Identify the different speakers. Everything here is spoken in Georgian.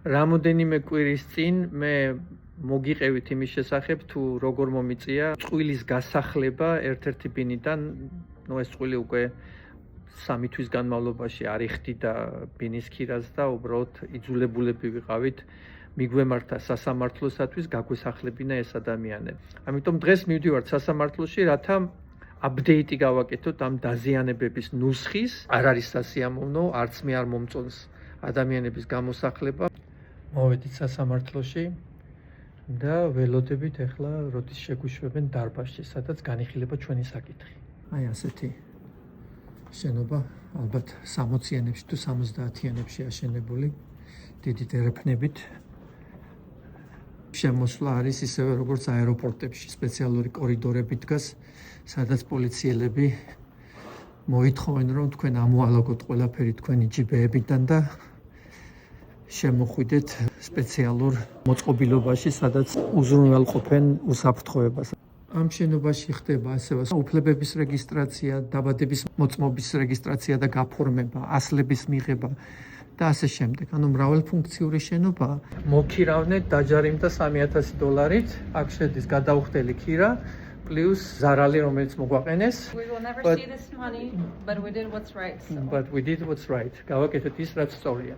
Speaker 1: რამოდენიმე კვირის წინ მე მოგიყევით იმის შესახებ თუ როგორ მომიწია წყვილის გასახლება ერთ-ერთი ბინიდან, ეს წყვილი უკვე 3 თვის განმავლობაში არ იხდიდა ბინის ქირას და უბრალოდ იძულებულები ვიყავით მიგვემართა სასამართლოსათვის გაგვესახლებინა ეს ადამიანები. ამიტომ დღეს მივდივართ სასამართლოში, რათა აპდეიტი გავაკეთოთ ამ დაზიანებების ნუსხის. არ არის სასიამოვნო, არც მე არ მომწონს ადამიანების გამოსახლება. მოვედით სასამართლოში და ველოდებით ახლა როდის შეგვიშვებენ დარბაზში, სადაც განიხილება ჩვენი საკითხი. აი ასეთი შენობა, ალბათ 60-იანებში თუ 70-იანებში აშენებული, დიდი დერეფნებით. შემოსვლა არის ისევე როგორც აეროპორტებში, სპეციალური კორიდორები დგას, სადაც პოლიციელები მოითხოვენ, რომ თქვენ ამოალაგოთ ყველაფერი თქვენი ჯიბეებიდან და შემოხვიდეთ სპეციალურ მოწყობილობაში, სადაც უზრუნველყოფენ უსაფრთხოებას. ამ შენობაში ხდება ასევე უფლებების რეგისტრაცია, დაბადების მოწმობის რეგისტრაცია და გაფორმება, ასლების მიღება და ასე შემდეგ. ანუ მრავალფუნქციური შენობაა. მოგქირავნეთ დაჯარიმდა $3,000-ით, აქ შედის გადაუხდელი ქირა პლუს ზარალი, რომელიც მოგვაყენეს.
Speaker 2: We will never see this money, but we did what's right.
Speaker 1: But we did what's right. გავაკეთეთ ის, რაც სწორია.